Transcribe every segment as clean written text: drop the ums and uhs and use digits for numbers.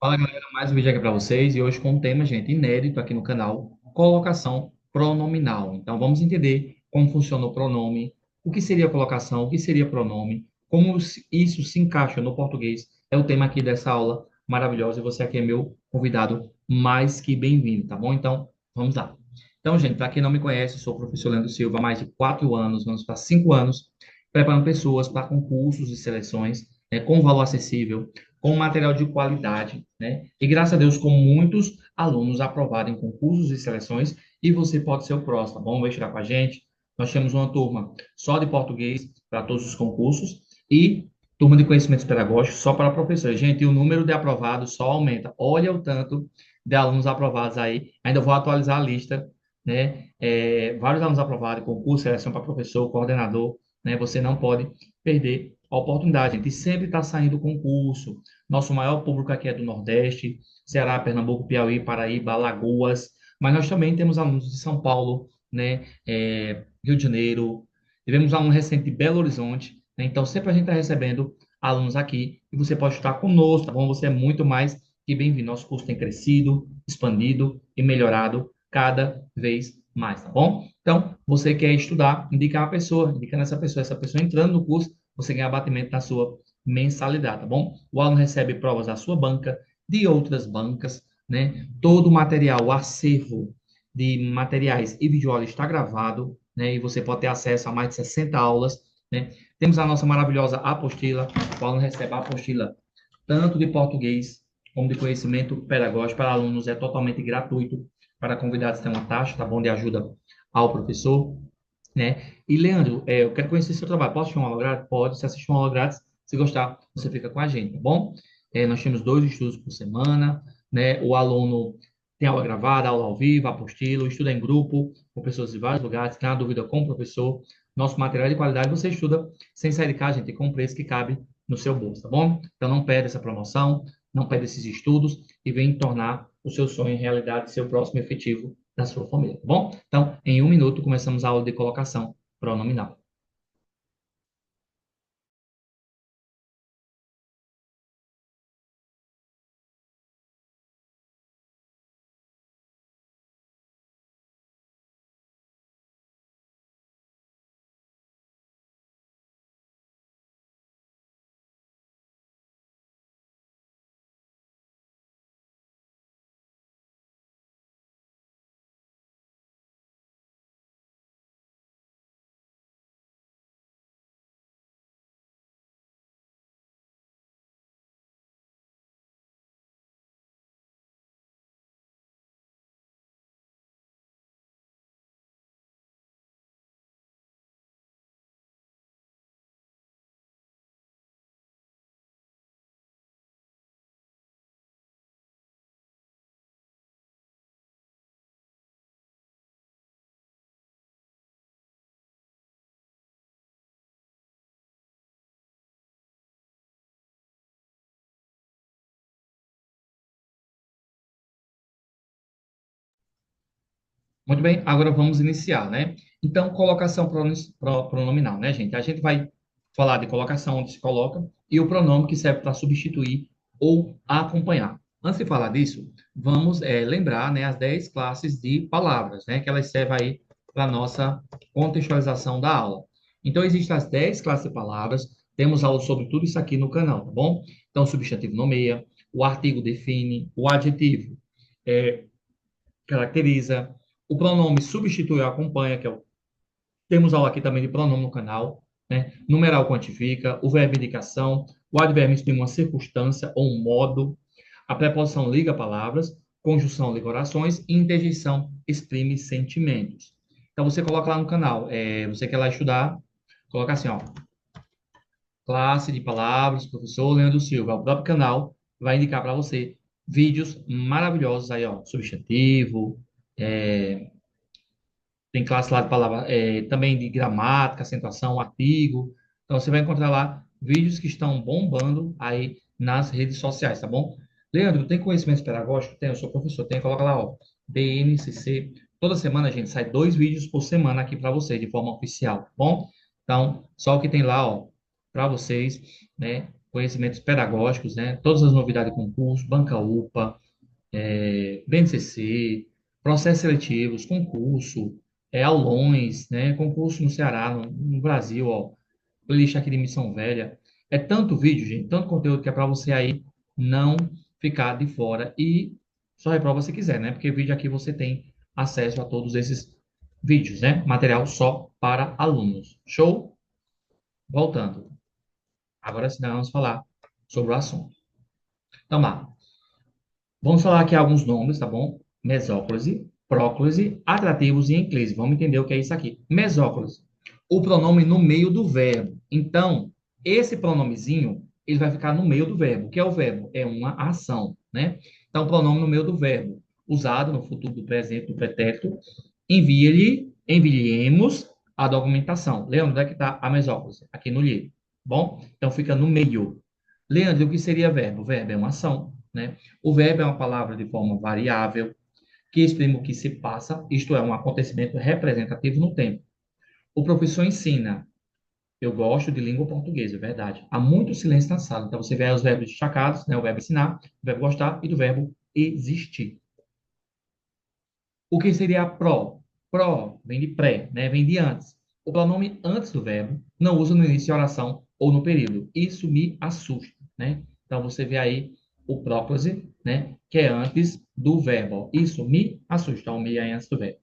Fala galera, mais um vídeo aqui para vocês e hoje com um tema, gente, inédito aqui no canal, colocação pronominal. Então vamos entender como funciona o pronome, o que seria colocação, o que seria pronome, isso se encaixa no português. É o tema aqui dessa aula maravilhosa e você aqui é meu convidado mais que bem-vindo, tá bom? Então vamos lá. Então, gente, para quem não me conhece, eu sou o professor Leandro Silva há mais de 4 anos, vamos para 5 anos, preparando pessoas para concursos e seleções, né, com valor acessível, com material de qualidade, né? E graças a Deus, com muitos alunos aprovados em concursos e seleções, e você pode ser o próximo, tá bom? Vai estudar com a gente. Nós temos uma turma só de português para todos os concursos e turma de conhecimentos pedagógicos só para professores. Gente, e o número de aprovados só aumenta. Olha o tanto de alunos aprovados aí. Ainda vou atualizar a lista, né? Vários alunos aprovados, concurso, seleção para professor, coordenador, né? Você não pode perder a oportunidade, gente. E sempre está saindo concurso. Nosso maior público aqui é do Nordeste, Ceará, Pernambuco, Piauí, Paraíba, Alagoas, mas nós também temos alunos de São Paulo, né, Rio de Janeiro, tivemos aluno recente de Belo Horizonte, né, então sempre a gente está recebendo alunos aqui e você pode estar conosco, tá bom? Você é muito mais que bem-vindo. Nosso curso tem crescido, expandido e melhorado cada vez mais, tá bom? Então, você quer estudar, indicar uma pessoa, indicando essa pessoa entrando no curso, você ganha abatimento na sua mensalidade, tá bom? O aluno recebe provas da sua banca, de outras bancas, né? Todo o material, o acervo de materiais e videoaulas está gravado, né? E você pode ter acesso a mais de 60 aulas, né? Temos a nossa maravilhosa apostila, o aluno recebe a apostila tanto de português como de conhecimento pedagógico para alunos, é totalmente gratuito. Para convidados tem uma taxa, tá bom, de ajuda ao professor, né? E, Leandro, eu quero conhecer seu trabalho. Posso assistir uma aula grátis? Pode. Se assistir uma aula grátis, se gostar, você fica com a gente, tá bom? Nós temos 2 estudos por semana, né? O aluno tem aula gravada, aula ao vivo, apostila, estuda em grupo, com pessoas de vários lugares, tem uma dúvida com o professor. Nosso material é de qualidade, você estuda sem sair de casa, gente, e com um preço que cabe no seu bolso, tá bom? Então, não perde essa promoção, não perde esses estudos e vem tornar o seu sonho em realidade, seu próximo efetivo da sua família, tá bom? Então, em 1 minuto, começamos a aula de colocação pronominal. Muito bem, agora vamos iniciar, né? Então, colocação pronominal, né, gente? A gente vai falar de colocação, onde se coloca, e o pronome que serve para substituir ou acompanhar. Antes de falar disso, vamos lembrar, né, as 10 classes de palavras, né, que elas servem aí para a nossa contextualização da aula. Então, existem as 10 classes de palavras, temos aula sobre tudo isso aqui no canal, tá bom? Então, o substantivo nomeia, o artigo define, o adjetivo caracteriza, o pronome substitui ou acompanha, temos aula aqui também de pronome no canal, né? Numeral quantifica, o verbo indicação, o advérbio exprime uma circunstância ou um modo, a preposição liga palavras, conjunção liga orações e interjeição exprime sentimentos. Então você coloca lá no canal, você quer lá estudar, coloca assim, ó, classe de palavras, professor Leandro Silva, o próprio canal vai indicar para você vídeos maravilhosos aí, ó, substantivo, é, tem classe lá de palavra, também de gramática, acentuação, artigo. Então, você vai encontrar lá vídeos que estão bombando aí nas redes sociais, tá bom? Leandro, tem conhecimentos pedagógicos? Tem, eu sou professor, tem, coloca lá, ó, BNCC. Toda semana, gente, sai 2 vídeos por semana aqui para vocês, de forma oficial, tá bom? Então, só o que tem lá, ó, para vocês, né? conhecimentos pedagógicos, né? Todas as novidades de concurso, Banca UPA, BNCC, processos seletivos, concurso, aulões, né? Concurso no Ceará, no Brasil, ó, playlist aqui de Missão Velha. É tanto vídeo, gente, tanto conteúdo que é para você aí não ficar de fora e só reprova se quiser, né? Porque vídeo aqui você tem acesso a todos esses vídeos, né? Material só para alunos. Show? Voltando. Agora sim, nós vamos falar sobre o assunto. Então, lá. Vamos falar aqui alguns nomes, tá bom? Mesóclise, próclise, atrativos e enclise. Vamos entender o que é isso aqui. Mesóclise, o pronome no meio do verbo. Então, esse pronomezinho, ele vai ficar no meio do verbo. O que é o verbo? É uma ação, né? Então, pronome no meio do verbo, usado no futuro do presente, do pretérito. Enviemos a documentação. Leandro, onde é que está a mesóclise? Aqui no livro. Bom? Então, fica no meio. Leandro, o que seria verbo? Verbo é uma ação, né? O verbo é uma palavra de forma variável que exprime o que se passa, isto é, um acontecimento representativo no tempo. O professor ensina. Eu gosto de língua portuguesa, é verdade. Há muito silêncio na sala. Então, você vê os verbos destacados, né? O verbo ensinar, o verbo gostar e do verbo existir. O que seria pró? Pró vem de pré, né? Vem de antes. O pronome antes do verbo não usa no início de oração ou no período. Isso me assusta, né? Então você vê aí o próclise, né? Que é antes do verbo. Isso me assusta. O me é antes do verbo.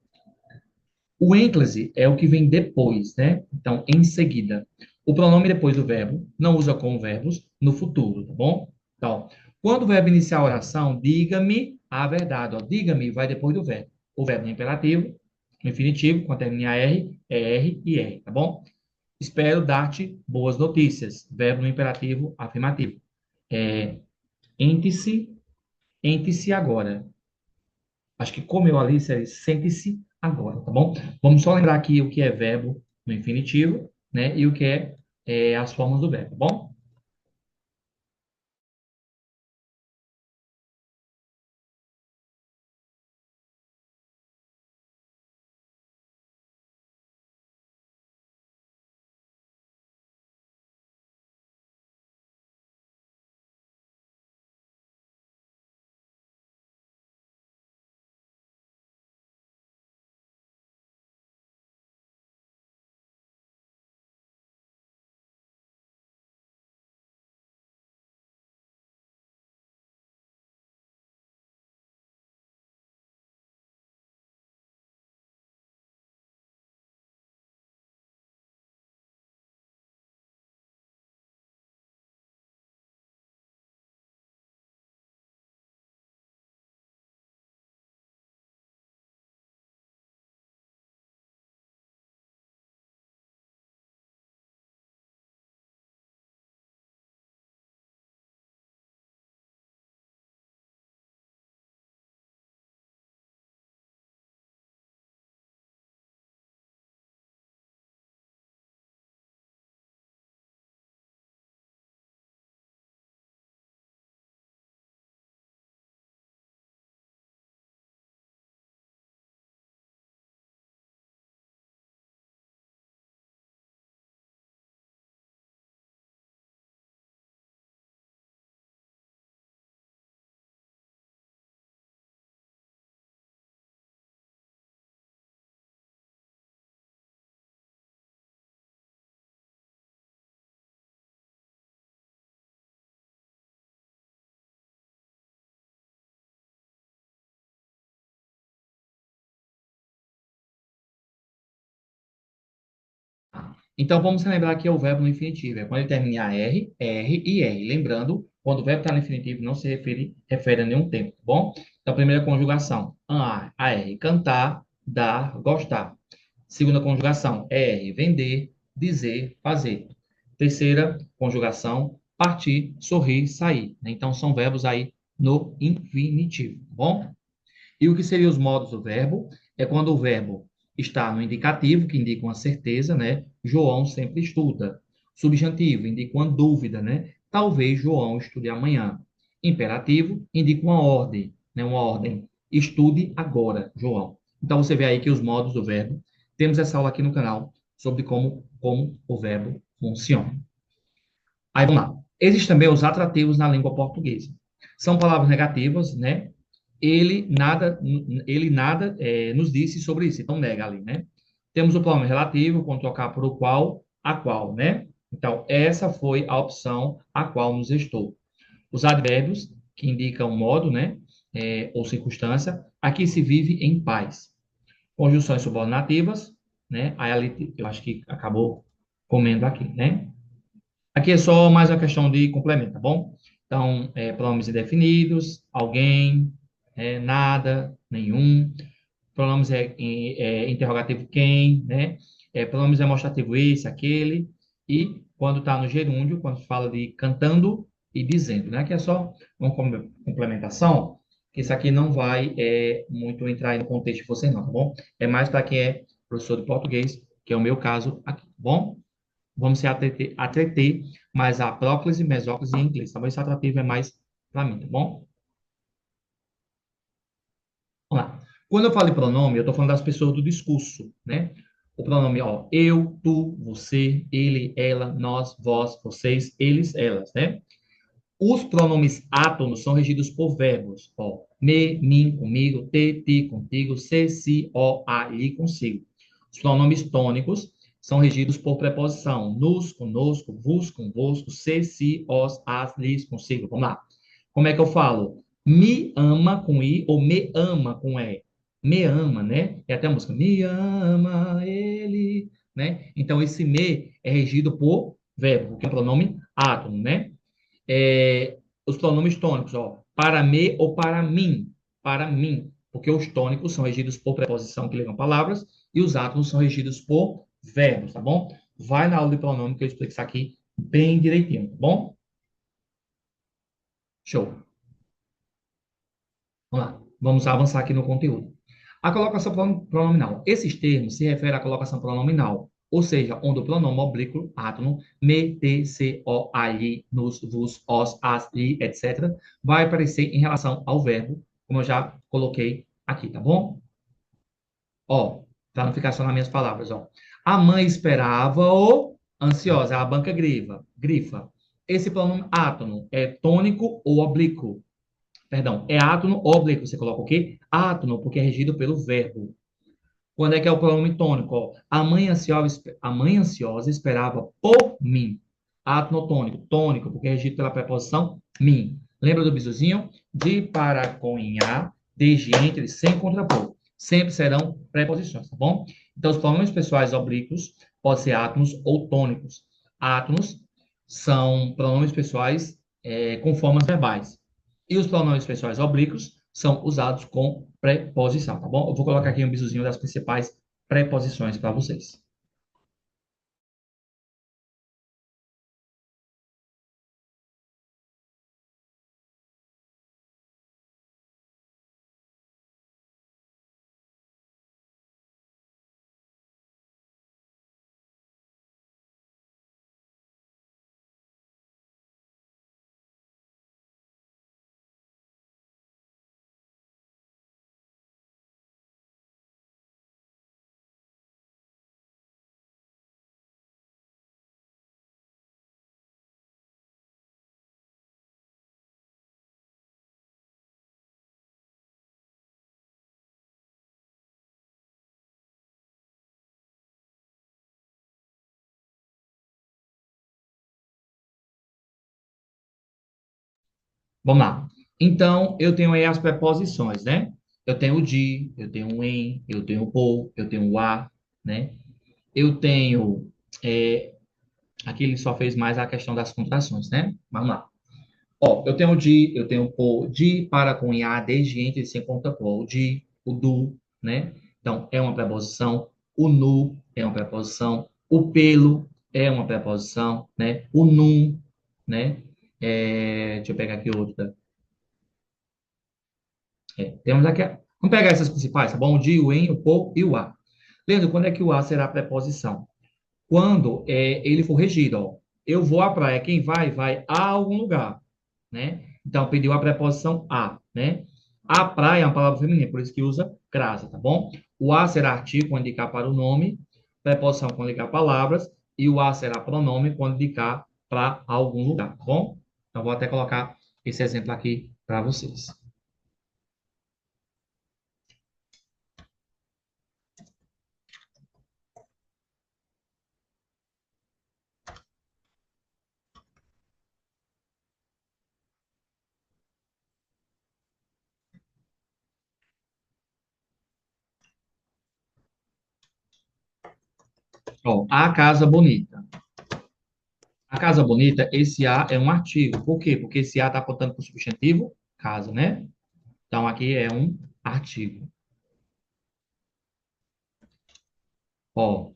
O ênclase é o que vem depois, né? Então, em seguida. O pronome depois do verbo não usa com verbos no futuro, tá bom? Então, quando o verbo iniciar a oração, diga-me a verdade. Ó. Diga-me vai depois do verbo. O verbo no imperativo, no infinitivo, quando termina em R, é R e R, tá bom? Espero dar-te boas notícias. Verbo no imperativo afirmativo. É, ente-se, ente-se agora. Acho que comeu ali, sente-se agora, tá bom? Vamos só lembrar aqui o que é verbo no infinitivo, né? E o que é as formas do verbo, tá bom? Então, vamos lembrar que é o verbo no infinitivo. É quando ele termina em R, R e R. Lembrando, quando o verbo está no infinitivo, não se refere a nenhum tempo, tá bom? Então, primeira conjugação, a R, cantar, dar, gostar. Segunda conjugação, R, vender, dizer, fazer. Terceira conjugação, partir, sorrir, sair. Então, são verbos aí no infinitivo, tá bom? E o que seriam os modos do verbo? É quando o verbo está no indicativo, que indica uma certeza, né? João sempre estuda. Substantivo indica uma dúvida, né? Talvez João estude amanhã. Imperativo indica uma ordem, né? Uma ordem. Estude agora, João. Então você vê aí que os modos do verbo. Temos essa aula aqui no canal sobre como o verbo funciona. Aí vamos lá. Existem também os atrativos na língua portuguesa. São palavras negativas, né? Ele nada nos disse sobre isso, então nega ali, né? Temos o pronome relativo, quando trocar por o qual, a qual, né? Então, essa foi a opção a qual nos restou. Os advérbios, que indicam modo, né? Ou circunstância. Aqui se vive em paz. Conjunções subordinativas, né? Aí ali, eu acho que acabou comendo aqui, né? Aqui é só mais uma questão de complemento, tá bom? Então, pronomes indefinidos, alguém, nada, nenhum. Pronomes interrogativo quem, né? Pronomes demonstrativo esse, aquele. E quando está no gerúndio, quando fala de cantando e dizendo, né? Aqui é só uma complementação, que isso aqui não vai muito entrar aí no contexto de vocês, não, tá bom? É mais para quem é professor de português, que é o meu caso aqui, tá bom? Vamos se ater mais a próclise, mesóclise em inglês, tá bom? Esse atrativo é mais para mim, tá bom? Vamos lá. Quando eu falo em pronome, eu estou falando das pessoas do discurso, né? O pronome, ó, eu, tu, você, ele, ela, nós, vós, vocês, eles, elas, né? Os pronomes átonos são regidos por verbos, ó, me, mim, comigo, te, ti, contigo, se, si, ó, a, li, consigo. Os pronomes tônicos são regidos por preposição, nos, conosco, vos, convosco, se, si, os, as, lis, consigo. Vamos lá. Como é que eu falo? Me ama com i ou me ama com e? Me ama, né? É até a música, me ama ele, né? Então, esse me é regido por verbo, que é o pronome átono, né? Os pronomes tônicos, ó, para me ou para mim, porque os tônicos são regidos por preposição que ligam palavras e os átomos são regidos por verbos, tá bom? Vai na aula de pronome que eu explico isso aqui bem direitinho, tá bom? Show. Vamos lá. Vamos avançar aqui no conteúdo. A colocação pronominal. Esses termos se referem à colocação pronominal, ou seja, onde o pronome oblíquo, átono, me, te, se, o, a, li, nos, vos, os, as, li, etc., vai aparecer em relação ao verbo, como eu já coloquei aqui, tá bom? Ó, para não ficar só nas minhas palavras, ó. A mãe esperava o ansiosa, a banca grifa. Esse pronome átono é tônico ou oblíquo? Perdão, é átono oblíquo. Você coloca o quê? Átono, porque é regido pelo verbo. Quando é que é o pronome tônico? Ó, a mãe ansiosa esperava por mim. Átono tônico. Tônico, porque é regido pela preposição mim. Lembra do bisuzinho? De, para, com, em, a, desde, entre, sem contrapor. Sempre serão preposições, tá bom? Então, os pronomes pessoais oblíquos podem ser átonos ou tônicos. Átonos são pronomes pessoais com formas verbais. E os pronomes pessoais oblíquos são usados com preposição, tá bom? Eu vou colocar aqui um bisuzinho das principais preposições para vocês. Vamos lá. Então, eu tenho aí as preposições, né? Eu tenho o de, eu tenho o em, eu tenho o por, eu tenho o a, né? Eu tenho. Aqui ele só fez mais a questão das contrações, né? Vamos lá. Ó, eu tenho o de, eu tenho o por, de, para, com, em, a, desde, entre, sem contrapor. O de, o do, né? Então, é uma preposição. O nu é uma preposição. O pelo é uma preposição, né? O num, né? Deixa eu pegar aqui outra. Temos aqui. Vamos pegar essas principais, tá bom? O de, o em, o por e o a. Leandro, quando é que o a será a preposição? Quando ele for regido, ó. Eu vou à praia. Quem vai, vai a algum lugar, né? Então, pediu a preposição a, né? A praia é uma palavra feminina, por isso que usa crasa, tá bom? O a será artigo quando indicar para o nome, preposição quando indicar palavras, e o a será pronome quando indicar para algum lugar, tá bom? Então, vou até colocar esse exemplo aqui para vocês. Ó, a casa bonita. A casa bonita, esse a é um artigo. Por quê? Porque esse a está apontando para o substantivo casa, né? Então, aqui é um artigo. Ó,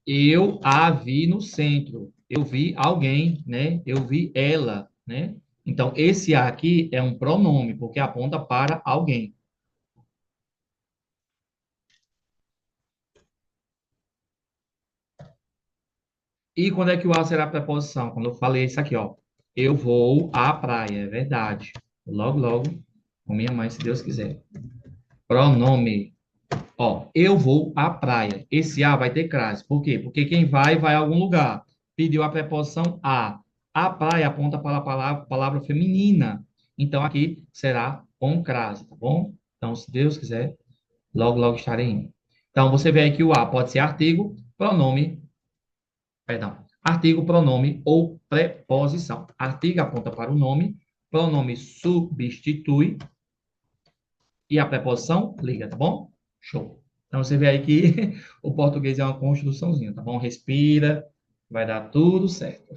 eu a vi no centro. Eu vi alguém, né? Eu vi ela, né? Então, esse a aqui é um pronome, porque aponta para alguém. E quando é que o a será preposição? Quando eu falei isso aqui, ó. Eu vou à praia, é verdade. Logo, logo, com minha mãe, se Deus quiser. Pronome. Ó, eu vou à praia. Esse a vai ter crase. Por quê? Porque quem vai, vai a algum lugar. Pediu a preposição a. A praia aponta para a palavra feminina. Então, aqui será com crase, tá bom? Então, se Deus quiser, logo, logo estarei indo. Então, você vê aí que o a pode ser artigo, pronome, perdão, artigo, pronome ou preposição. Artigo aponta para o nome, pronome substitui e a preposição liga, tá bom? Show. Então você vê aí que o português é uma construçãozinha, tá bom? Respira, vai dar tudo certo.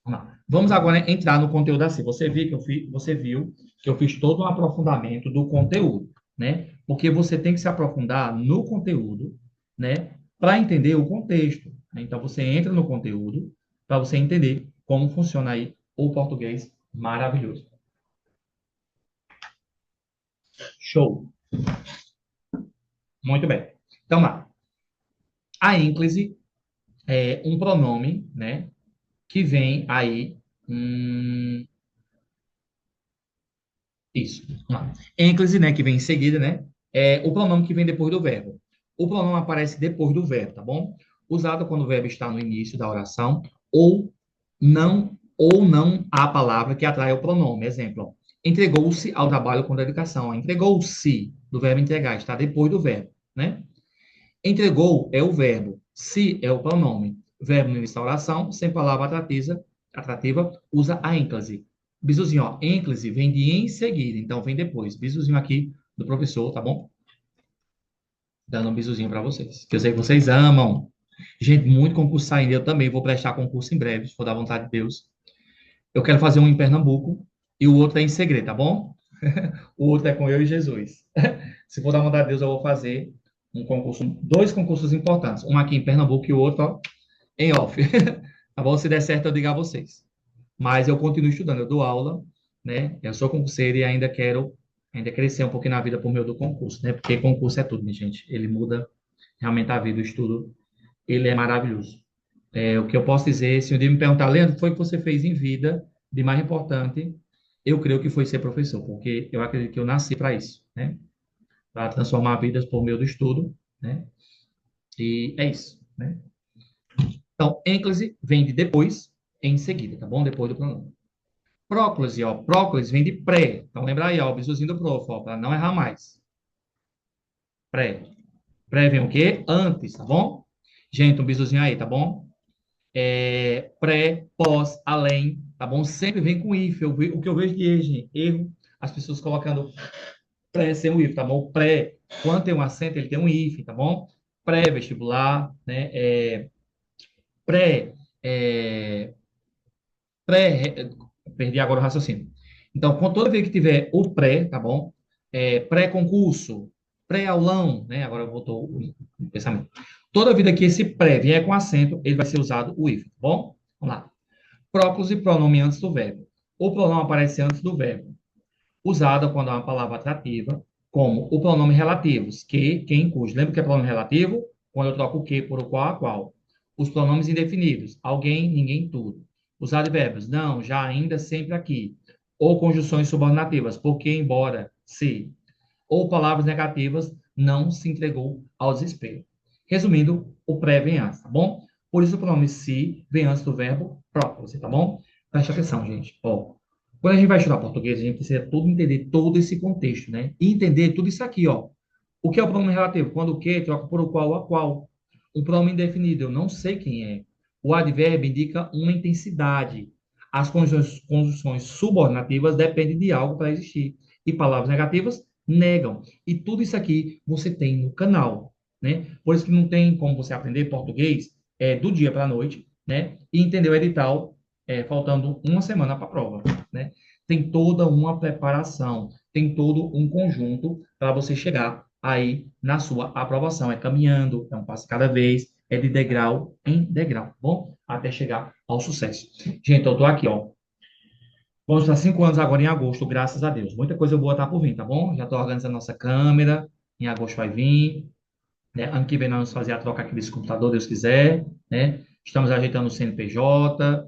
Vamos lá. Vamos agora entrar no conteúdo assim. Você viu que eu fiz todo um aprofundamento do conteúdo, né? Porque você tem que se aprofundar no conteúdo, né? Para entender o contexto, né? Então você entra no conteúdo para você entender como funciona aí o português maravilhoso. Show. Muito bem. Então lá. A ênclise é um pronome, né? Que vem aí. Isso. Vamos lá. Ênclise, né? Que vem em seguida, né? É o pronome que vem depois do verbo. O pronome aparece depois do verbo, tá bom? Usado quando o verbo está no início da oração ou não há palavra que atrai o pronome. Exemplo, ó, entregou-se ao trabalho com dedicação. Entregou-se do verbo entregar, está depois do verbo, né? Entregou é o verbo, se é o pronome. Verbo no início da oração, sem palavra atrativa, usa a ênclise. Bisuzinho, ó, ênclise vem de em seguida, então vem depois. Bisuzinho aqui do professor, tá bom? Dando um bisuzinho para vocês, que eu sei que vocês amam. Gente, muito concurso saindo, eu também vou prestar concurso em breve, se for da vontade de Deus. Eu quero fazer um em Pernambuco e o outro é em segredo, tá bom? O outro é com eu e Jesus. Se for da vontade de Deus, eu vou fazer um concurso, dois concursos importantes, um aqui em Pernambuco e o outro ó, em off. Tá bom? Se der certo, eu digo a vocês. Mas eu continuo estudando, eu dou aula, né? Eu sou concurseiro e ainda quero ainda crescer um pouquinho na vida por meio do concurso, né? Porque concurso é tudo, minha gente. Ele muda realmente a vida, o estudo, ele é maravilhoso. É, o que eu posso dizer, se um dia me perguntar, Leandro, foi o que você fez em vida de mais importante? Eu creio que foi ser professor, porque eu acredito que eu nasci para isso, né? Para transformar vidas por meio do estudo, né? E é isso, né? Então, ênclise vem de depois, em seguida, tá bom? Depois do pronome. Próclise, ó. Próclise vem de pré. Então, lembra aí, ó, o bisuzinho do prof, ó, para não errar mais. Pré. Pré vem o quê? Antes, tá bom? Gente, um bisuzinho aí, tá bom? É, pré, pós, além, tá bom? Sempre vem com if. O que eu vejo de erro, as pessoas colocando pré sem o if, tá bom? Pré, quando tem um acento, ele tem um if, tá bom? Pré-vestibular, né? Pré, é, pré, perdi agora o raciocínio. Então, toda vez que tiver o pré, tá bom? Pré-concurso, pré-aulão, né? Agora voltou o pensamento. Toda vida que esse pré vier com acento, ele vai ser usado o if, tá bom? Vamos lá. Próclise, pronome antes do verbo. O pronome aparece antes do verbo, usado quando é uma palavra atrativa, como o pronome relativos, que, quem, cujo. Lembra que é pronome relativo? Quando eu troco o que por o qual, a qual. Os pronomes indefinidos, alguém, ninguém, tudo. Os advérbios, não, já, ainda, sempre, aqui. Ou conjunções subordinativas, porque, embora, se. Ou palavras negativas, não se entregou ao desespero. Resumindo, o pré vem antes, tá bom? Por isso o pronome se vem antes do verbo propósito, tá bom? Preste atenção, gente. Ó, quando a gente vai estudar português, a gente precisa todo entender todo esse contexto, né? E entender tudo isso aqui, ó. O que é o pronome relativo? Quando o que troca por o qual ou a qual. O pronome indefinido, eu não sei quem é. O advérbio indica uma intensidade. As conjunções subordinativas dependem de algo para existir. E palavras negativas negam. E tudo isso aqui você tem no canal, né? Por isso que não tem como você aprender português do dia para a noite, né? E entender o edital faltando uma semana para a prova, né? Tem toda uma preparação, tem todo um conjunto para você chegar aí na sua aprovação. É caminhando, é um passo cada vez, é de degrau em degrau, tá bom? Até chegar ao sucesso. Gente, eu tô aqui, ó. Vamos estar 5 anos agora em agosto, graças a Deus. Muita coisa boa tá por vir, tá bom? Já estou organizando nossa câmera, em agosto vai vir, né? Ano que vem nós vamos fazer a troca aqui desse computador, Deus quiser, né? Estamos ajeitando o CNPJ,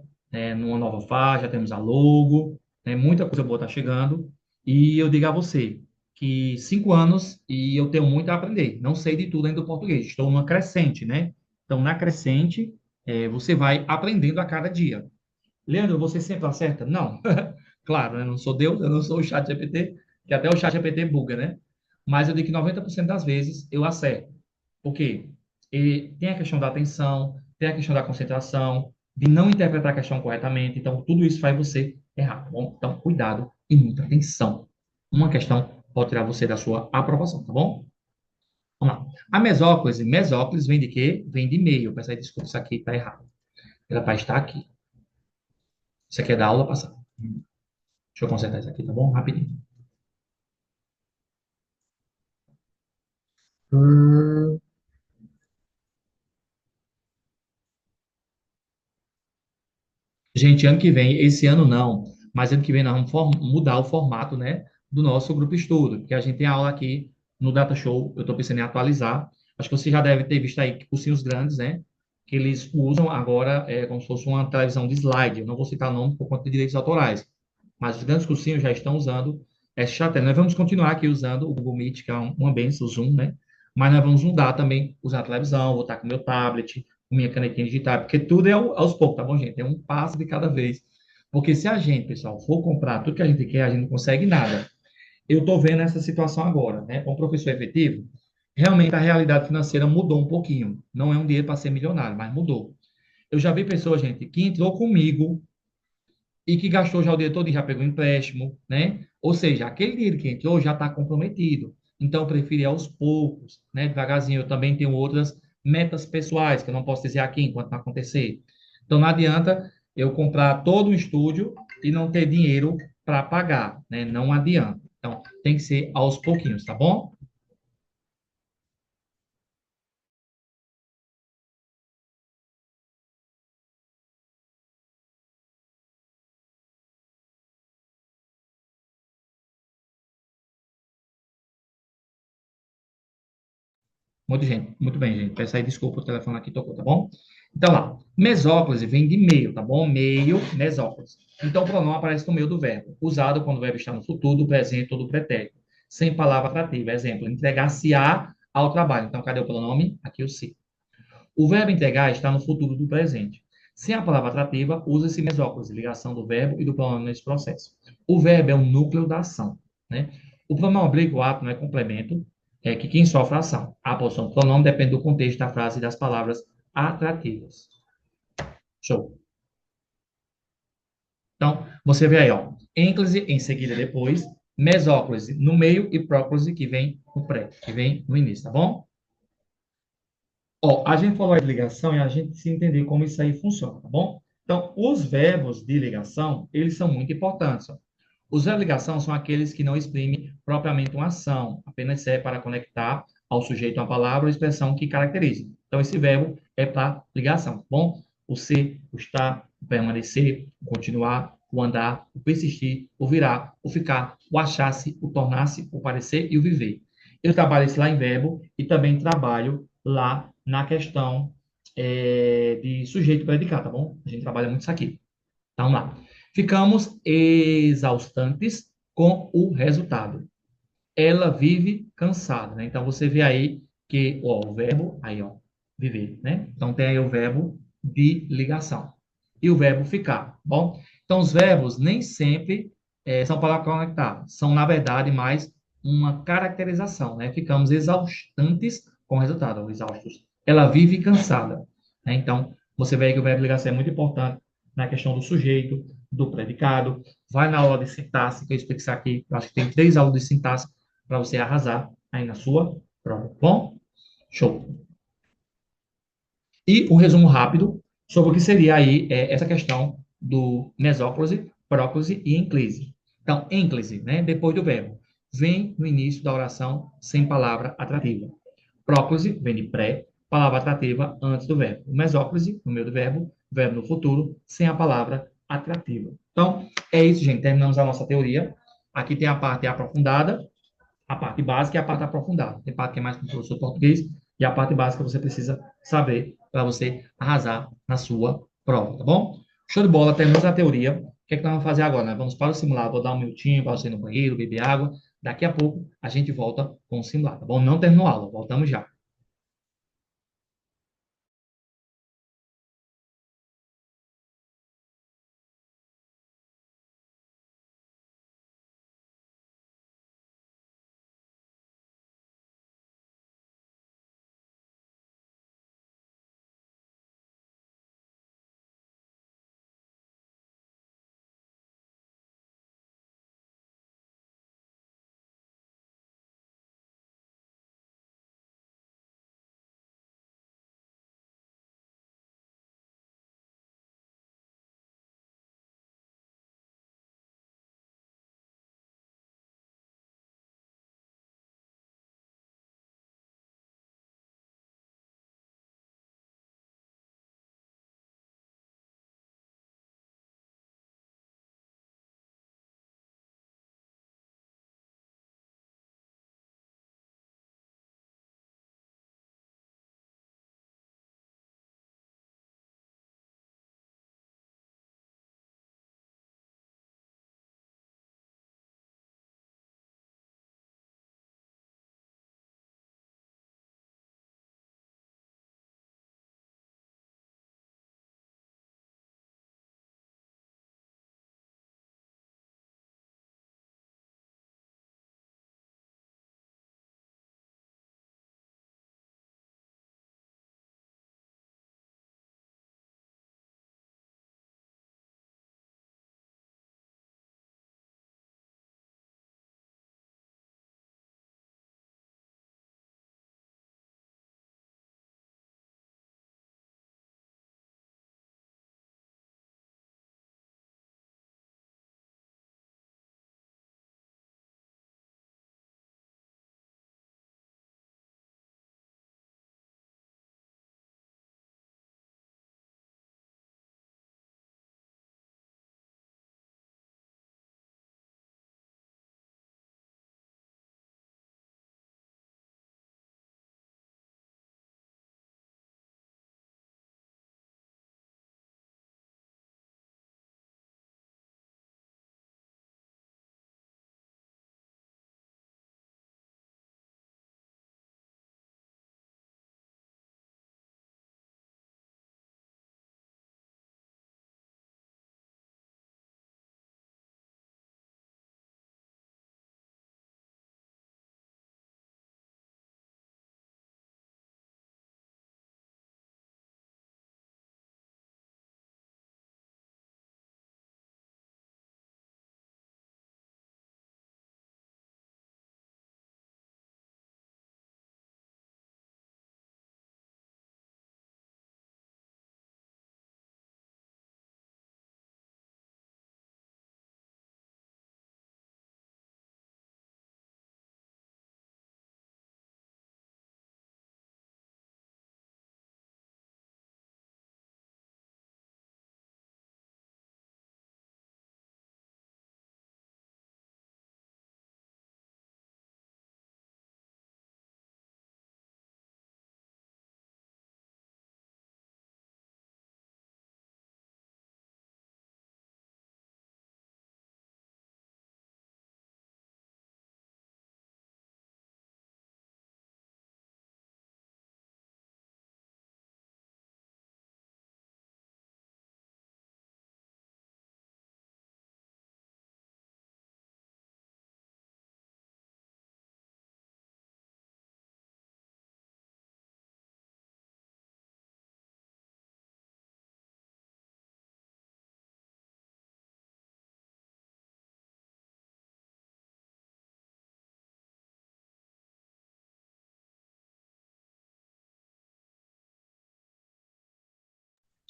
numa nova faixa, já temos a logo, né? Muita coisa boa está chegando. E eu digo a você que 5 anos e eu tenho muito a aprender. Não sei de tudo ainda do português. Estou numa crescente, né? Então, na crescente, você vai aprendendo a cada dia. Leandro, você sempre acerta? Não. Claro, né? Eu não sou Deus, eu não sou o chat GPT, que até o chat GPT buga, né? Mas eu digo que 90% das vezes eu acerto. Por quê? E tem a questão da atenção, tem a questão da concentração, de não interpretar a questão corretamente. Então, tudo isso faz você errar, tá bom? Então, cuidado e muita atenção. Uma questão pode tirar você da sua aprovação, tá bom? Vamos lá. A mesóclise vem de quê? Vem de meio. Pessoal, desculpa, isso aqui está errado. Ela vai estar aqui. Isso aqui é da aula passada. Deixa eu consertar isso aqui, tá bom? Rapidinho. Gente, ano que vem, esse ano não, mas ano que vem nós vamos mudar o formato, né, do nosso grupo estudo, porque a gente tem aula aqui no Data Show, eu estou pensando em atualizar. Acho que você já deve ter visto aí cursinhos grandes, né, que eles usam agora como se fosse uma televisão de slide. Eu não vou citar nome por conta de direitos autorais, mas os grandes cursinhos já estão usando essa estratégia. Nós vamos continuar aqui usando o Google Meet, que é uma benção, o Zoom, né, mas nós vamos mudar também, usar a televisão, vou estar com o meu tablet, minha canetinha digital, porque tudo é aos poucos, tá bom, gente? É um passo de cada vez. Porque se a gente, pessoal, for comprar tudo que a gente quer, a gente não consegue nada. Eu estou vendo essa situação agora, né? Como professor efetivo, realmente a realidade financeira mudou um pouquinho. Não é um dinheiro para ser milionário, mas mudou. Eu já vi pessoas, gente, que entrou comigo e que gastou já o dinheiro todo e já pegou empréstimo, né? Ou seja, aquele dinheiro que entrou já está comprometido. Então, eu prefiro ir aos poucos, né? Devagarzinho. Eu também tenho outras metas pessoais que eu não posso dizer aqui enquanto não acontecer. Então, não adianta eu comprar todo um estúdio e não ter dinheiro para pagar, né? Não adianta. Então, tem que ser aos pouquinhos, tá bom? Muito bem, gente. Peço aí desculpa, o telefone aqui tocou, tá bom? Então, lá. Mesóclise vem de meio, tá bom? Meio, mesóclise. Então, o pronome aparece no meio do verbo, usado quando o verbo está no futuro, do presente ou do pretérito, sem palavra atrativa. Exemplo, entregar-se-á ao trabalho. Então, cadê o pronome? Aqui o se. O verbo entregar está no futuro do presente. Sem a palavra atrativa, usa-se mesóclise, ligação do verbo e do pronome nesse processo. O verbo é o núcleo da ação, né? O pronome oblíquo, o ato, não é complemento, é que quem sofre a ação. A posição do pronome depende do contexto da frase e das palavras atrativas. Show. Então, você vê aí, ó, ênclise em seguida depois, mesóclise no meio e próclise que vem no pré, que vem no início, tá bom? Ó, a gente falou de ligação e a gente precisa entender como isso aí funciona, tá bom? Então, os verbos de ligação, eles são muito importantes. Ó. Os verbos de ligação são aqueles que não exprimem propriamente uma ação, apenas serve para conectar ao sujeito uma palavra ou expressão que caracterize. Então, esse verbo é para ligação, tá bom? O ser, o estar, o permanecer, o continuar, o andar, o persistir, o virar, o ficar, o achar-se, o tornar-se, o parecer e o viver. Eu trabalho isso lá em verbo e também trabalho lá na questão de sujeito e predicado, tá bom? A gente trabalha muito isso aqui. Então, vamos lá. Ficamos exaustantes com o resultado. Ela vive cansada, né? Então, você vê aí que ó, o verbo, aí, ó, viver, né? Então, tem aí o verbo de ligação. E o verbo ficar, bom? Então, os verbos nem sempre são para conectar, são, na verdade, mais uma caracterização, né? Ficamos exaustantes com o resultado, ou exaustos. Ela vive cansada, né? Então, você vê que o verbo ligação é muito importante na questão do sujeito, do predicado. Vai na aula de sintaxe, que eu explico isso aqui. Eu acho que tem 3 aulas de sintaxe para você arrasar aí na sua prova. Bom, show. E um resumo rápido sobre o que seria aí essa questão do mesóclise, próclise e enclise. Então, enclise, né, depois do verbo, vem no início da oração sem palavra atrativa. Próclise vem de pré, palavra atrativa antes do verbo. Mesóclise, no meio do verbo, verbo no futuro, sem a palavra atrativa. Então, é isso, gente. Terminamos a nossa teoria. Aqui tem a parte aprofundada, a parte básica e a parte aprofundada. Tem parte que é mais para o professor português e a parte básica você precisa saber para você arrasar na sua prova, tá bom? Show de bola, terminamos a teoria. O que é que nós vamos fazer agora? Nós vamos para o simulado. Vou dar um minutinho para você ir no banheiro, beber água. Daqui a pouco a gente volta com o simulado, tá bom? Não terminou a aula, voltamos já.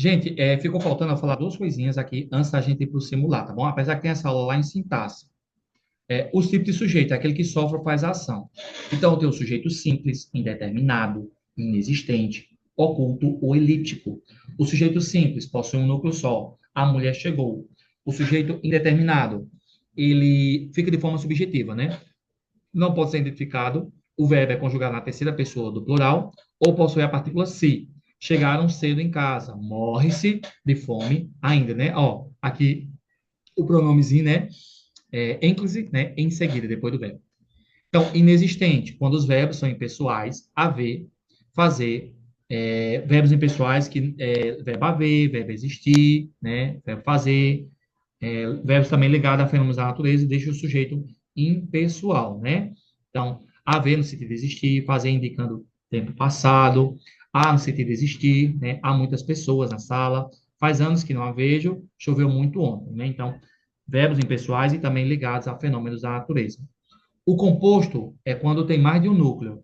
Gente, ficou faltando eu falar duas coisinhas aqui antes da gente ir para o simular, tá bom? Apesar que tem essa aula lá em sintaxe. Os tipos de sujeito, é aquele que sofre ou faz a ação. Então, tem o sujeito simples, indeterminado, inexistente, oculto ou elíptico. O sujeito simples possui um núcleo só. A mulher chegou. O sujeito indeterminado, ele fica de forma subjetiva, né? Não pode ser identificado. O verbo é conjugado na terceira pessoa do plural ou possui a partícula se. Chegaram cedo em casa. Morre-se de fome ainda, né? Ó, aqui o pronomezinho, né? Inclusive, né? Em seguida, depois do verbo. Então, inexistente, quando os verbos são impessoais, haver, fazer, verbos impessoais, verbo haver, verbo existir, né? Verbo fazer, verbos também ligados a fenômenos da natureza, deixa o sujeito impessoal, né? Então, haver no sentido de existir, fazer indicando tempo passado, há no sentido de existir, né? Há muitas pessoas na sala, faz anos que não a vejo, choveu muito ontem, né? Então, verbos impessoais e também ligados a fenômenos da natureza. O composto é quando tem mais de um núcleo.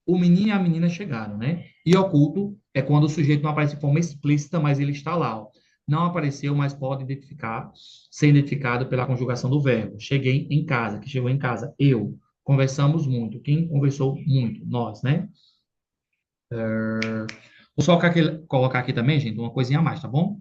O menino e a menina chegaram, né? E oculto é quando o sujeito não aparece de forma explícita, mas ele está lá, ó. Não apareceu, mas pode identificar, ser identificado pela conjugação do verbo. Cheguei em casa, que chegou em casa, eu. Conversamos muito. Quem conversou muito? Nós, né? Vou só colocar aqui também, gente, uma coisinha a mais, tá bom?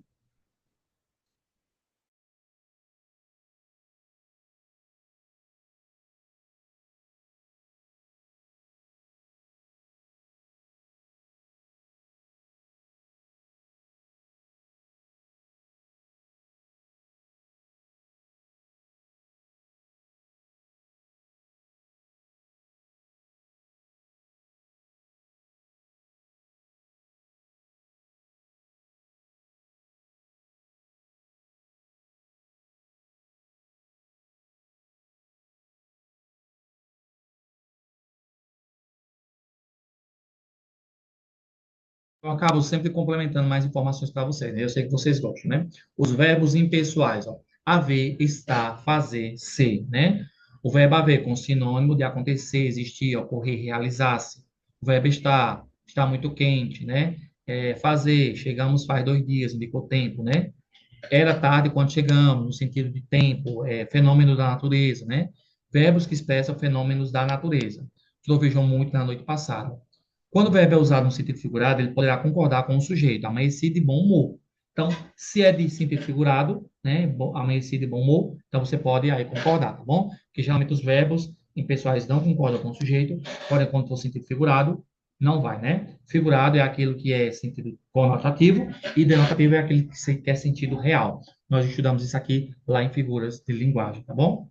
Eu acabo sempre complementando mais informações para vocês, né? Eu sei que vocês gostam, né? Os verbos impessoais, ó. Haver, estar, fazer, ser, né? O verbo haver com sinônimo de acontecer, existir, ocorrer, realizar-se. O verbo estar muito quente, né? Fazer, chegamos faz 2 dias, indicou tempo, né? Era tarde quando chegamos, no sentido de tempo, fenômeno da natureza, né? Verbos que expressam fenômenos da natureza. Trovejou muito na noite passada. Quando o verbo é usado no sentido figurado, ele poderá concordar com o sujeito, amanheci de bom humor. Então, se é de sentido figurado, né, amanheci de bom humor, então você pode aí concordar, tá bom? Porque geralmente os verbos impessoais não concordam com o sujeito, porém, quando for sentido figurado, não vai, né? Figurado é aquilo que é sentido conotativo e denotativo é aquele que é sentido real. Nós estudamos isso aqui lá em figuras de linguagem, tá bom?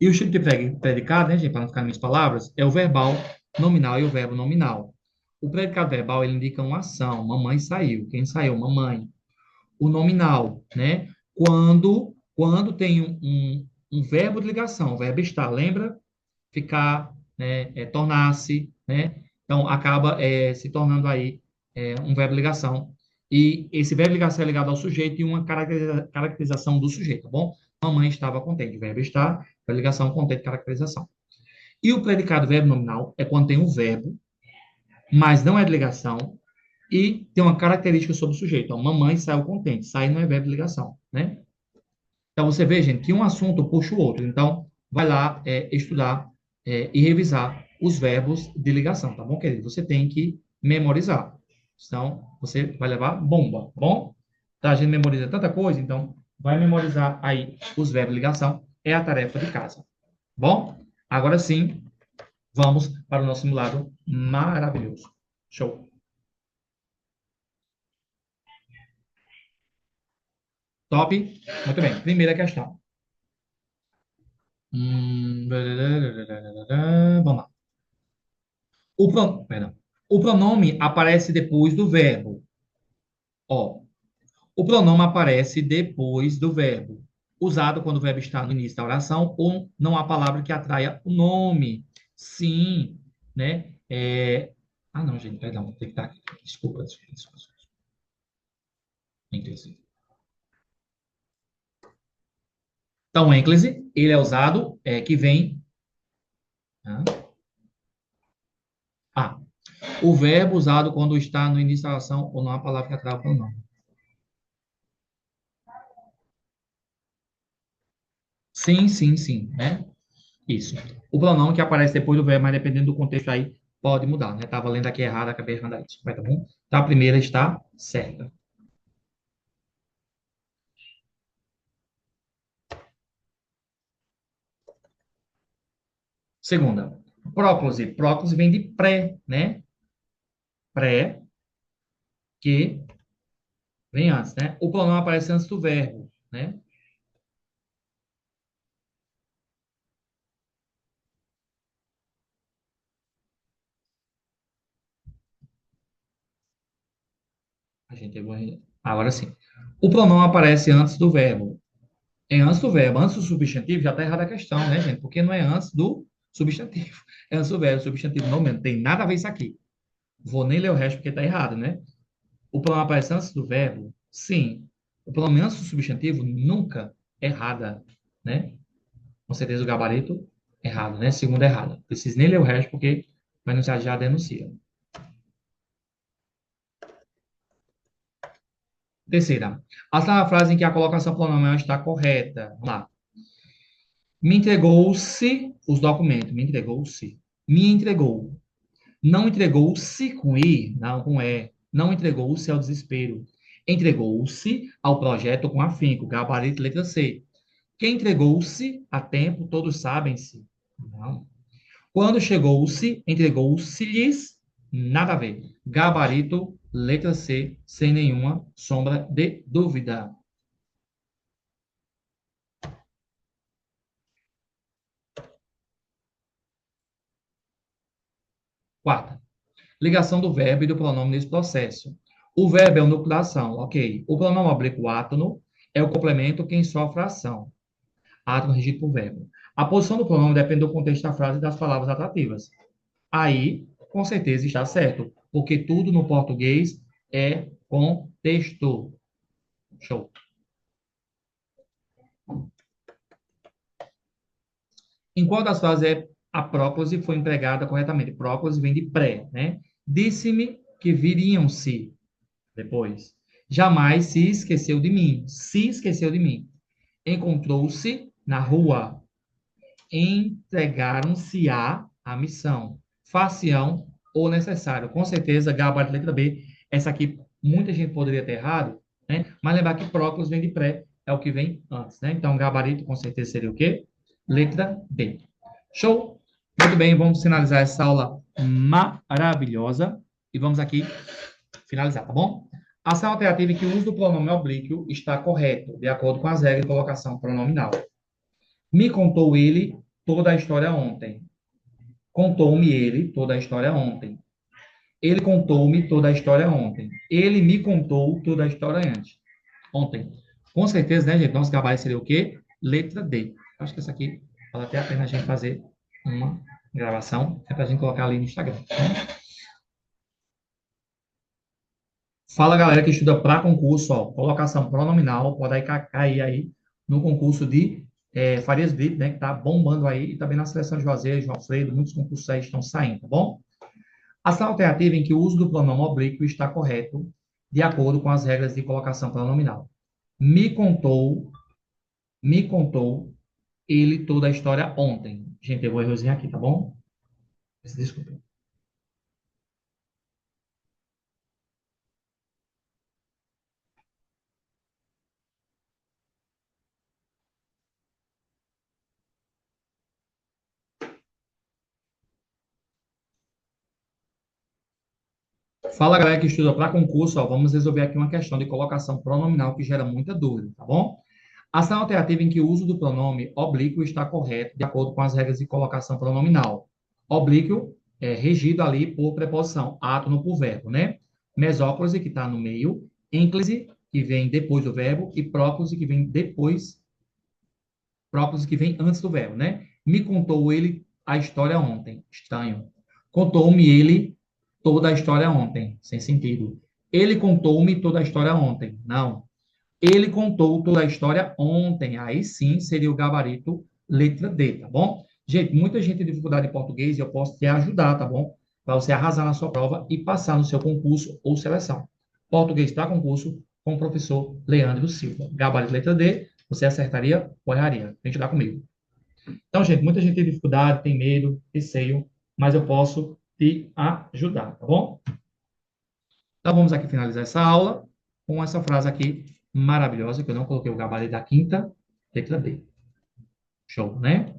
E o tipo de predicado, né, gente, para não ficar em minhas palavras, é o verbal nominal e o verbo nominal. O predicado verbal, ele indica uma ação. Mamãe saiu. Quem saiu? Mamãe. O nominal, né? Quando tem um verbo de ligação, o verbo estar, lembra? Ficar, né? Tornar-se, né? Então, acaba se tornando aí um verbo de ligação. E esse verbo de ligação é ligado ao sujeito e uma caracterização do sujeito, tá bom? Mamãe estava contente. Verbo estar, verbo de ligação, contente, caracterização. E o predicado verbo nominal é quando tem um verbo, mas não é de ligação, e tem uma característica sobre o sujeito. Então, mamãe saiu contente. Sair não é verbo de ligação, né? Então, você vê, gente, que um assunto puxa o outro. Então, vai lá estudar e revisar os verbos de ligação, tá bom, querido? Você tem que memorizar. Então, você vai levar bomba, tá bom? Tá, a gente memoriza tanta coisa, então, vai memorizar aí os verbos de ligação. É a tarefa de casa. Bom? Agora sim, vamos para o nosso simulado maravilhoso. Show. Top? Muito bem. Primeira questão. Vamos lá. Perdão. O pronome aparece depois do verbo. Ó, o pronome aparece depois do verbo, usado quando o verbo está no início da oração ou não há palavra que atraia o nome. Sim, né? Ah, não, gente, perdão, tem que estar aqui. Desculpa, desculpa, desculpa. Ênclise. Então, ênclise, ele é usado, que vem. Ah, O verbo usado quando está no início da oração ou não a palavra que atrai o pronome. Sim, sim, sim, né? Isso. O pronome que aparece depois do verbo, mas dependendo do contexto aí, pode mudar, né? Estava lendo aqui errado, acabei errando isso. Vai, tá bom? Então, a primeira está certa. Segunda, próclise. Próclise vem de pré, né? Pré, que vem antes, né? O pronome aparece antes do verbo, né? A gente agora sim. O pronome aparece antes do verbo. É antes do verbo. Antes do substantivo, já está errada a questão, né, gente? Porque não é antes do substantivo. É antes do verbo. Substantivo não, não tem nada a ver isso aqui. Vou nem ler o resto porque está errado, né? O pronome aparece antes do verbo? Sim. O pronome antes do substantivo nunca errada, né? Com certeza o gabarito errado, né? Segunda errada. Preciso nem ler o resto porque vai nos já denuncia. Terceira. Essa é a frase em que a colocação pronominal está correta. Vamos lá. Me entregou-se os documentos. Me entregou-se. Me entregou. Não entregou-se com I, não com E. Não entregou-se ao desespero. Entregou-se ao projeto com afinco. Gabarito letra C. Quem entregou-se a tempo, todos sabem-se. Não. Quando chegou-se, entregou-se-lhes, nada a ver. Gabarito, letra C, sem nenhuma sombra de dúvida. Quarta, ligação do verbo e do pronome nesse processo. O verbo é o núcleo da ação, ok. O pronome oblíquo átono é o complemento quem sofre a ação. Átono regido por verbo. A posição do pronome depende do contexto da frase e das palavras atrativas. Aí, com certeza está certo, porque tudo no português é contexto. Show. Em qual das frases a próclise foi empregada corretamente? Próclise vem de pré, né? Disse-me que viriam-se depois. Jamais se esqueceu de mim. Se esqueceu de mim. Encontrou-se na rua. Entregaram-se a missão. Facião ou necessário. Com certeza, gabarito letra B. Essa aqui, muita gente poderia ter errado, né? Mas lembrar que próclise vem de pré, é o que vem antes, né? Então, gabarito com certeza seria o quê? Letra B. Show? Muito bem, vamos finalizar essa aula maravilhosa e vamos aqui finalizar, tá bom? Ação alternativa em que o uso do pronome oblíquo está correto, de acordo com as regras de colocação pronominal. Me contou ele toda a história ontem. Contou-me ele toda a história ontem. Ele contou-me toda a história ontem. Ele me contou toda a história antes. Ontem. Com certeza, né, gente? Nosso gabarito seria o quê? Letra D. Acho que essa aqui vale até a pena a gente fazer uma gravação. É para a gente colocar ali no Instagram. Fala, galera que estuda para concurso, ó, colocação pronominal, pode aí cair aí no concurso de Farias Brito, né, que tá bombando aí, e também na seleção de Juazeiro, João Alfredo, muitos concursos aí estão saindo, tá bom? Ação alternativa em que o uso do pronome oblíquo está correto, de acordo com as regras de colocação pronominal. Me contou, me contou ele toda a história ontem. Gente, eu vou errozinho aqui, tá bom? Desculpa. Fala, galera que estuda para concurso, ó, vamos resolver aqui uma questão de colocação pronominal que gera muita dúvida, tá bom? Ação alternativa em que o uso do pronome oblíquo está correto, de acordo com as regras de colocação pronominal. Oblíquo é regido ali por preposição, átono por verbo, né? Mesóclise, que está no meio, ênclise, que vem depois do verbo, e próclise, que vem depois, próclise, que vem antes do verbo, né? Me contou ele a história ontem. Estranho. Contou-me ele toda a história ontem. Sem sentido. Ele contou-me toda a história ontem. Não. Ele contou toda a história ontem. Aí sim seria o gabarito letra D, tá bom? Gente, muita gente tem dificuldade em português e eu posso te ajudar, tá bom? para você arrasar na sua prova e passar no seu concurso ou seleção. Português para concurso com o professor Leandro Silva. Gabarito letra D, você acertaria ou erraria? Vem estudar comigo. Então, gente, muita gente tem dificuldade, tem medo, receio, mas eu posso te ajudar, tá bom? Então, vamos aqui finalizar essa aula com essa frase aqui maravilhosa, que eu não coloquei o gabarito da quinta, letra D. Show, né?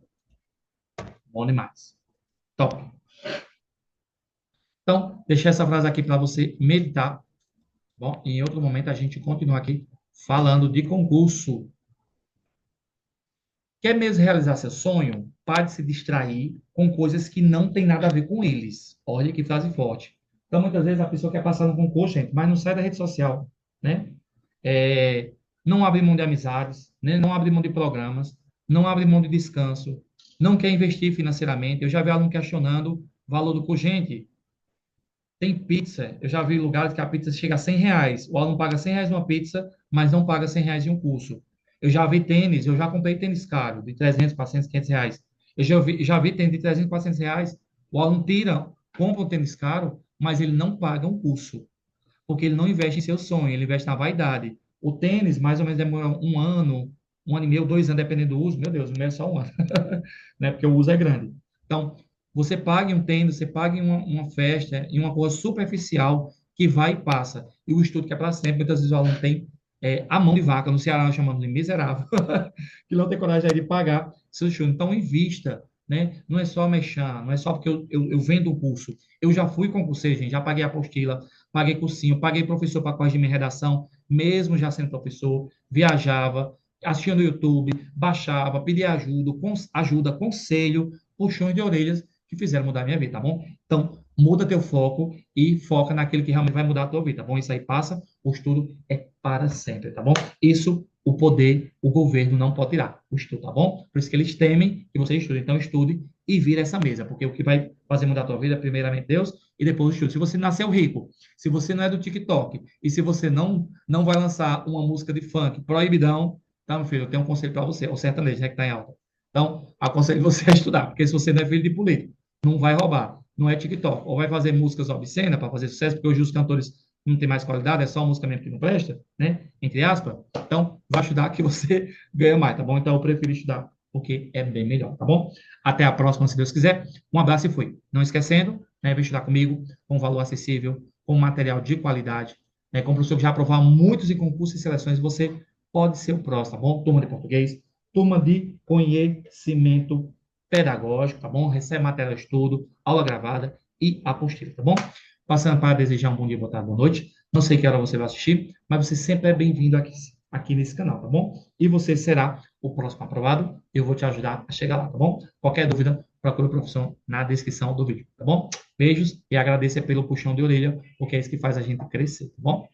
Bom demais. Top. Então, deixei essa frase aqui para você meditar. Bom, em outro momento a gente continua aqui falando de concurso. Quer mesmo realizar seu sonho? Pare de se distrair com coisas que não tem nada a ver com eles. Olha que frase forte. Então, muitas vezes a pessoa quer passar no concurso, gente, mas não sai da rede social, né? É, não abre mão de amizades, né? Não abre mão de programas, não abre mão de descanso, não quer investir financeiramente. Eu já vi aluno questionando o valor do curso. Gente, tem pizza. Eu já vi lugares que a pizza chega a R$ 100. O aluno paga R$ 100 numa pizza, mas não paga R$ 100 em um curso. Eu já vi tênis, eu já comprei tênis caro, de 300, 400, R$ 500. Eu já vi tênis de 300, R$ 400. O aluno tira, compra um tênis caro, mas ele não paga um curso, porque ele não investe em seu sonho, ele investe na vaidade. O tênis, mais ou menos, demora um ano e meio, 2 anos, dependendo do uso. Meu Deus, o meu é só um ano, né? Porque o uso é grande. Então, você paga em um tênis, você paga em uma festa, em uma coisa superficial, que vai e passa. E o estudo que é para sempre, muitas vezes o aluno tem a mão de vaca, no Ceará nós chamamos de miserável, que não tem coragem de pagar seu estudo. Então, invista, né? Não é só mexer, não é só porque eu vendo o curso. Eu já fui concurseiro, gente, já paguei apostila, paguei cursinho, paguei professor para corrigir minha redação, mesmo já sendo professor, viajava, assistia no YouTube, baixava, pedia ajuda, conselho, puxões de orelhas que fizeram mudar a minha vida, tá bom? Então, muda teu foco e foca naquilo que realmente vai mudar a tua vida, tá bom? Isso aí passa, o estudo é para sempre, tá bom? Isso, o poder, o governo não pode tirar, o estudo, tá bom? Por isso que eles temem que você estude. Então, estude e vira essa mesa, porque o que vai fazer mudar a tua vida é primeiramente Deus e depois o estudo. Se você nasceu rico, se você não é do TikTok e se você não vai lançar uma música de funk proibidão, tá, meu filho? Eu tenho um conselho para você, o sertanejo, né, que está em alta. Então, aconselho você a estudar, porque se você não é filho de político, não vai roubar, não é TikTok, ou vai fazer músicas obscenas para fazer sucesso, porque hoje os cantores não têm mais qualidade, é só música mesmo que não presta, né? Entre aspas. Então, vai estudar que você ganha mais, tá bom? Então, eu prefiro estudar, porque é bem melhor, tá bom? Até a próxima, se Deus quiser. Um abraço e fui. Não esquecendo, né, vem estudar comigo com valor acessível, com material de qualidade, né, com professor que já aprovou muitos em concursos e seleções, você pode ser o próximo, tá bom? Turma de português, turma de conhecimento pedagógico, tá bom? Recebe material de estudo, aula gravada e apostila, tá bom? Passando para desejar um bom dia, boa tarde, boa noite. Não sei que hora você vai assistir, mas você sempre é bem-vindo aqui nesse canal, tá bom? E você será o próximo aprovado. Eu vou te ajudar a chegar lá, tá bom? Qualquer dúvida, procure o professor na descrição do vídeo, tá bom? Beijos e agradeço pelo puxão de orelha, porque é isso que faz a gente crescer, tá bom?